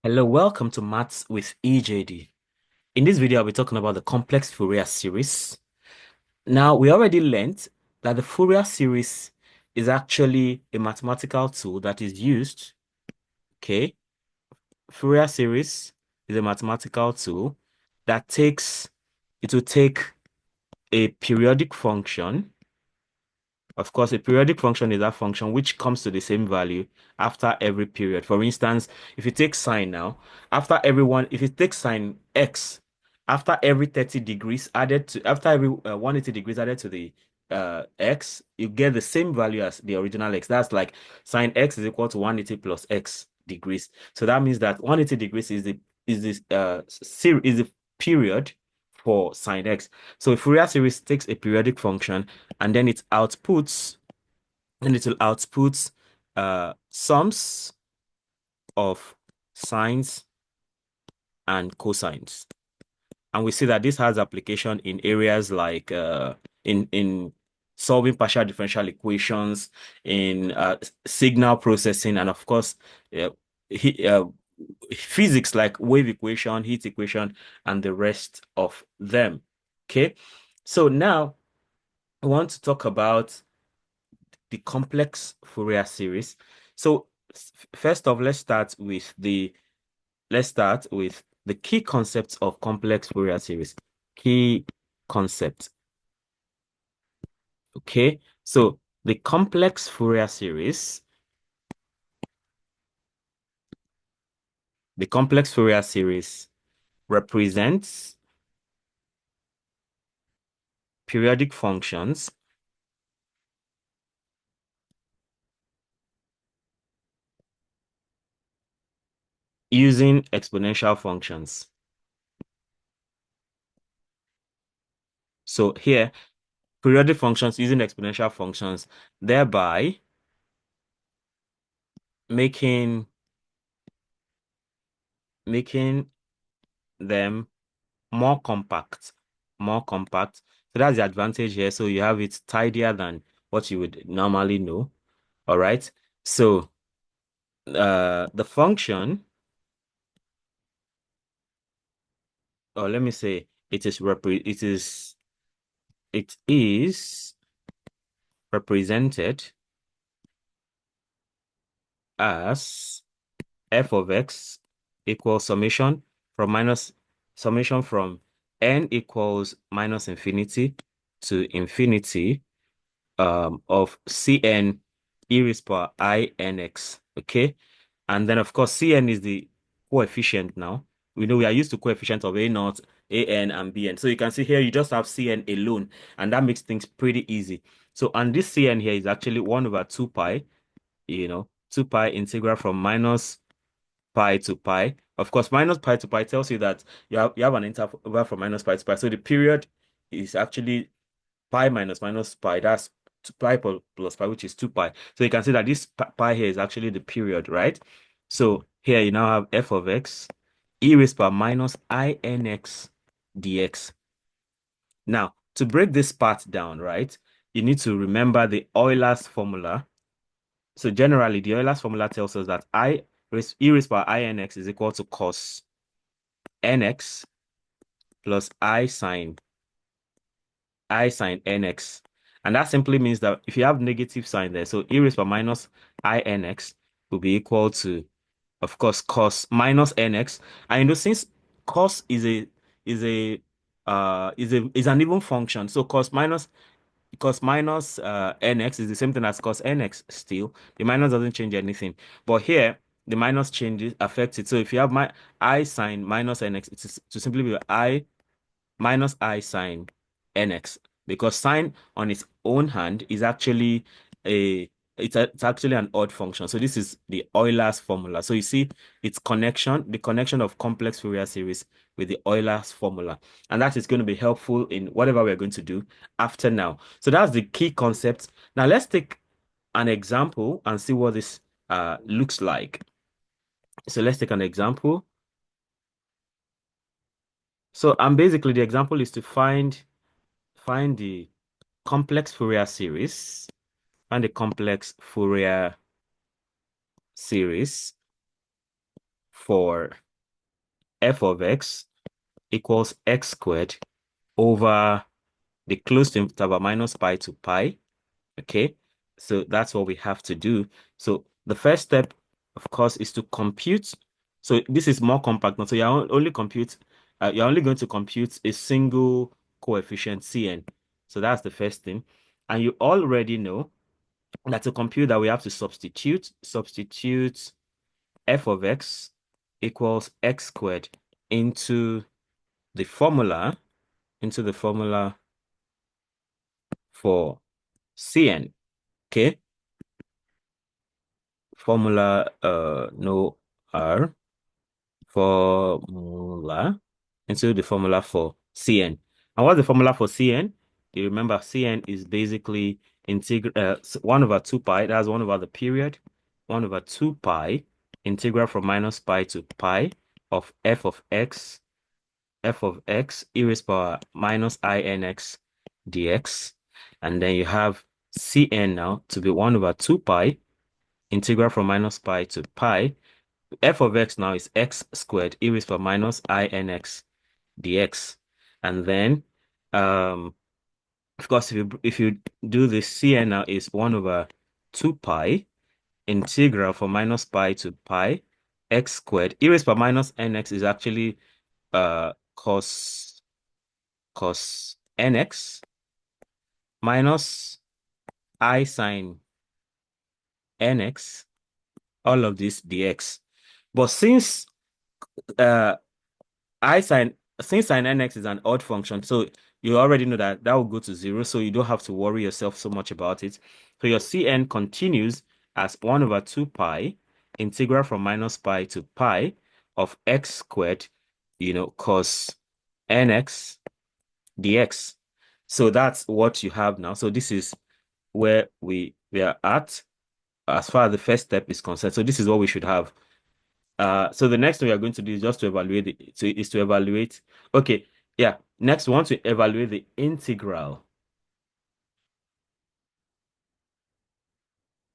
Hello, welcome to Maths with EJD. In this video, I'll be talking about the complex Fourier series. Now, we already learned that the Fourier series is actually a mathematical tool that is used, okay? Fourier series is a mathematical tool that it will take a periodic function. Of course, a periodic function is that function which comes to the same value after every period. For instance, if you take sine now, if you take sine x, after every 30 degrees added to, after every 180 degrees added to the x, you get the same value as the original x. That's like sine x is equal to 180 plus x degrees. So that means that 180 degrees is the period for sine x. So a Fourier series takes a periodic function and then it will output sums of sines and cosines. And we see that this has application in areas like in solving partial differential equations, in signal processing, and of course, uh, he, uh, physics like wave equation, heat equation, and the rest of them. Okay, so now I want to talk about the complex Fourier series. So first off, let's start with the key concepts of complex Fourier series. Key concept. Okay. So the complex Fourier series, the complex Fourier series represents periodic functions using exponential functions. So here, periodic functions using exponential functions, thereby making making them more compact, more compact. So that's the advantage here. So you have it tidier than what you would normally know. All right. So the function, or let me say, it is represented as f of x equals summation from n equals minus infinity to infinity of Cn e raised power I nx. Okay. And then, of course, Cn is the coefficient now. We know we are used to coefficient of A naught, An, and Bn. So you can see here, you just have Cn alone, and that makes things pretty easy. So, and this Cn here is actually 1 over 2 pi, 2 pi integral from minus pi to pi. Of course, minus pi to pi tells you that you have an interval from minus pi to pi. So the period is actually pi minus pi, that's 2 pi plus pi, which is 2 pi. So you can see that this pi here is actually the period, right? So here you now have f of x e raised power minus I nx dx. Now, to break this part down, right, you need to remember the Euler's formula. So generally, the Euler's formula tells us that e raised power I nx is equal to cos nx plus I sine nx. And that simply means that if you have negative sign there, so e raised by minus I nx will be equal to, of course, cos minus nx. And since cos is an even function, so cos minus nx is the same thing as cos nx still. The minus doesn't change anything. But here, the minus changes affects it. So if you have my I sine minus nx, it is to simply be I minus I sine nx, because sine on its own hand is actually a it's actually an odd function. So this is the Euler's formula. So you see the connection of complex Fourier series with the Euler's formula. And that is going to be helpful in whatever we're going to do after now. So that's the key concept. Now let's take an example and see what this looks like. So let's take an example. So and basically the example is to find the complex Fourier series and the complex Fourier series for f of x equals x squared over the closed interval minus pi to pi. Okay, so that's what we have to do. So the first step, of course, is to compute. So this is more compact now. So you're only going to compute a single coefficient Cn. So that's the first thing. And you already know that to compute that we have to substitute f of x equals x squared into the formula, for Cn. Okay, formula no R, formula into the formula for Cn. And what's the formula for Cn? You remember Cn is basically integral 1 over 2 pi. That's 1 over the period, 1 over 2 pi integral from minus pi to pi of f of x e raised power minus I n x dx. And then you have Cn now to be 1 over 2 pi integral from minus pi to pi. F of x now is x squared e raised power minus I n x dx. And then, of course, if you do this, Cn now is 1 over 2 pi integral from minus pi to pi x squared e raised power minus nx is actually cos nx minus I sine nx, all of this dx. But uh since sine nx is an odd function, so you already know that will go to 0, so you don't have to worry yourself so much about it. So your Cn continues as 1 over 2 pi integral from minus pi to pi of x squared, cos nx dx. So that's what you have now. So this is where we are at as far as the first step is concerned. So this is what we should have. So the next thing we are going to do is just to evaluate. Okay, yeah. Next, we want to evaluate the integral.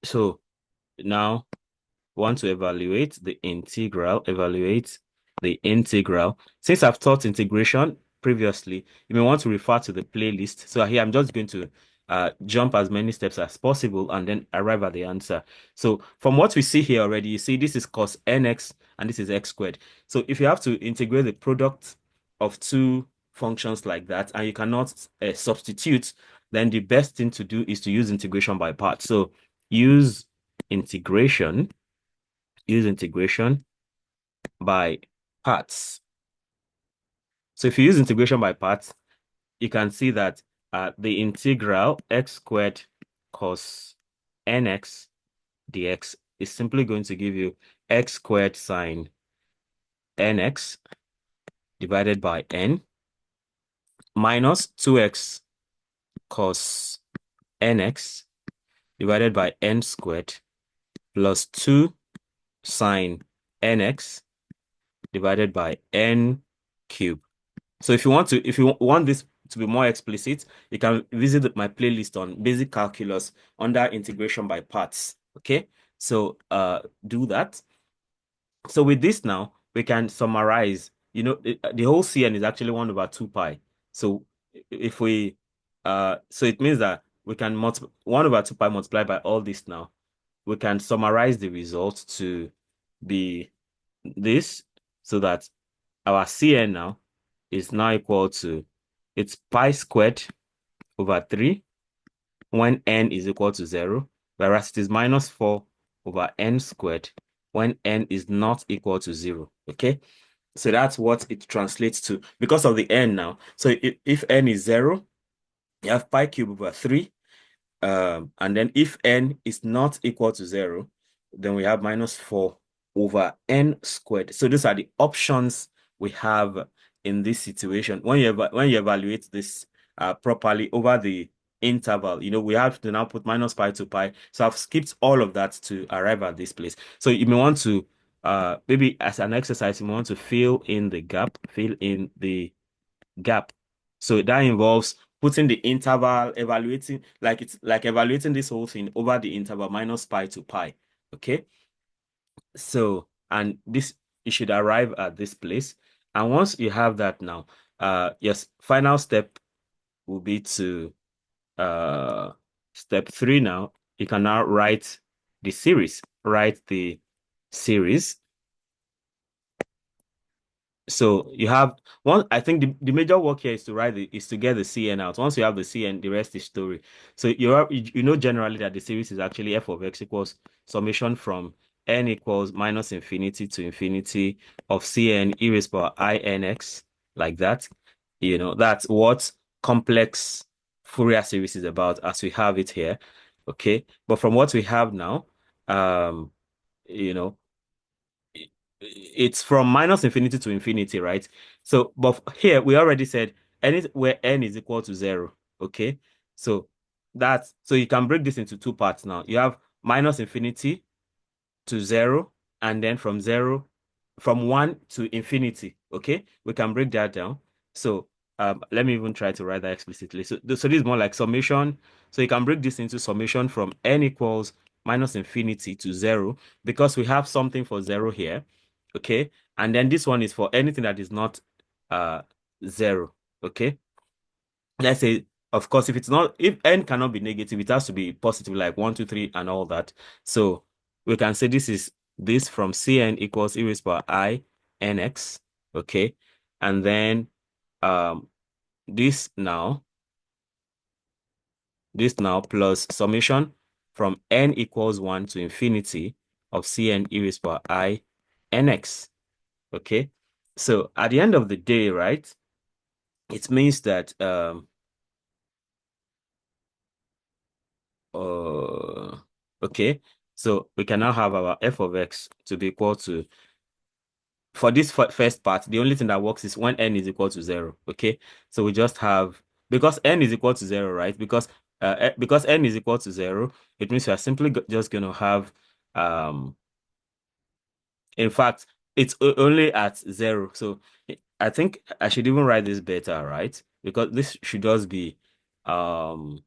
So now want to evaluate the integral. Since I've taught integration previously, you may want to refer to the playlist. So here I'm just going to jump as many steps as possible and then arrive at the answer. So from what we see here already, you see this is cos nx and this is x squared. So if you have to integrate the product of two functions like that and you cannot substitute, then the best thing to do is to use integration by parts. So use integration by parts. So if you use integration by parts, you can see that the integral x squared cos nx dx is simply going to give you x squared sine nx divided by n minus 2x cos nx divided by n squared plus 2 sine nx divided by n cubed. So if you want this to be more explicit, you can visit my playlist on basic calculus under integration by parts. Okay, so do that. So with this now, we can summarize. The whole Cn is actually 1 over 2 pi. So if we so it means that we can multiply 1 over 2 pi multiplied by all this now. We can summarize the result to be this, so that our Cn now is now equal to, it's pi squared over 3 when n is equal to 0, whereas it is minus 4 over n squared when n is not equal to 0. Okay, so that's what it translates to because of the n now. So if n is 0, you have pi cubed over 3. And then if n is not equal to 0, then we have minus 4 over n squared. So these are the options we have in this situation. When you evaluate this properly over the interval, we have to now put minus pi to pi. So I've skipped all of that to arrive at this place. So you may want to, maybe as an exercise, you may want to fill in the gap. So that involves putting the interval, evaluating, it's like evaluating this whole thing over the interval minus pi to pi. Okay. So, and this you should arrive at this place. And once you have that now, yes, final step will be to step 3 now. You can now write the series. Write the series. So you have one. I think the major work here is to is to get the Cn out. Once you have the Cn, the rest is story. So you know generally that the series is actually f of x equals summation from n equals minus infinity to infinity of Cn e raised to power I n x, like that. You know, that's what complex Fourier series is about as we have it here. Okay. But from what we have now, um, you know, it's from minus infinity to infinity, right? So, but here we already said n is where n is equal to 0. Okay. So so you can break this into two parts now. You have minus infinity to 0, and then from 1 to infinity. Okay, we can break that down. So let me even try to write that explicitly. So this is more like summation. So you can break this into summation from n equals minus infinity to 0, because we have something for 0 here. Okay, and then this one is for anything that is not uh 0. Okay, let's say, of course, if n cannot be negative, it has to be positive, like 1, 2, 3, and all that. So we can say this from Cn equals e raised by I nx. Okay, and then um this now plus summation from n equals 1 to infinity of Cn e raised by I nx. Okay, so at the end of the day, right, it means that Uh, okay, so we can now have our f of x to be equal to, for this first part, the only thing that works is when n is equal to 0. Okay, so we just have, because n is equal to 0, right? Because n is equal to 0, it means we are simply just going to have, in fact, it's only at 0. So I think I should even write this better, right? Because this should just be, um,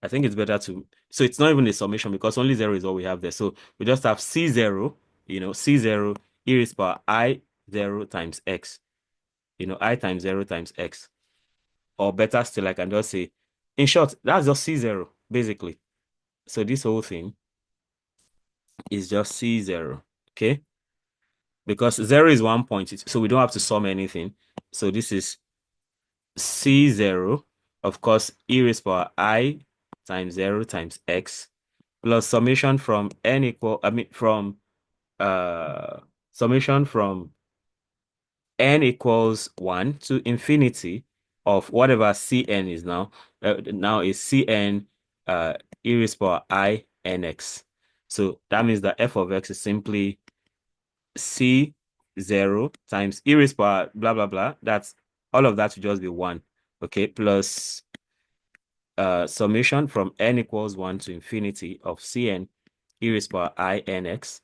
I think it's better to, so it's not even a summation because only 0 is all we have there. So we just have C0, C0 e raised to power I0 times x, I times 0 times x. Or better still, I can just say, in short, that's just C0, basically. So this whole thing is just C0, okay? Because 0 is 1 point, so we don't have to sum anything. So this is C0, of course, e raised to power I times 0 times x, plus summation from n equal, uh summation from n equals 1 to infinity of whatever Cn is now. Now is Cn e raised to power I nx. So that means that f of x is simply C0 times e raised to power blah blah blah. That's all of that will just be 1. Okay, plus summation from n equals 1 to infinity of Cn e raised to power I nx.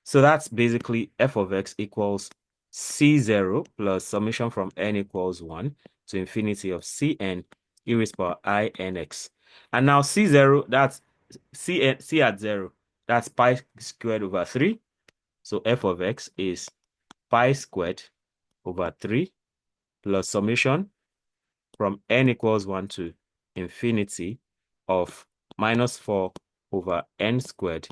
So that's basically f of x equals C0 plus summation from n equals 1 to infinity of Cn e raised to power I nx. And now C0, that's C at 0, that's pi squared over 3. So f of x is pi squared over 3 plus summation from n equals 1 to infinity of minus 4 over n squared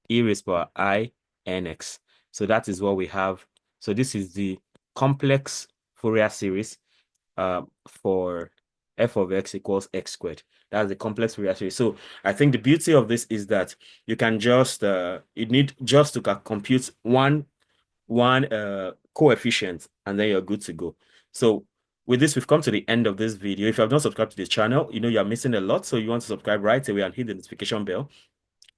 e raised to power I nx. So that is what we have. So this is the complex Fourier series for f of x equals x squared. That's the complex Fourier series. So I think the beauty of this is that you can just you need just to compute one coefficient, and then you're good to go. So with this, we've come to the end of this video. If you have not subscribed to this channel, you know you're missing a lot. So you want to subscribe right away and hit the notification bell,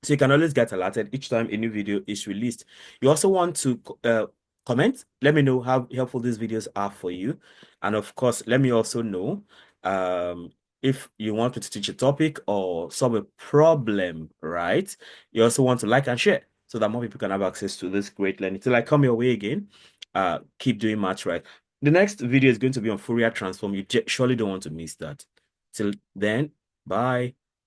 so you can always get alerted each time a new video is released. You also want to comment. Let me know how helpful these videos are for you. And of course, let me also know if you want me to teach a topic or solve a problem, right? You also want to like and share so that more people can have access to this great learning. Till I come your way again, keep doing maths right. The next video is going to be on Fourier transform. You surely don't want to miss that. Till then, bye.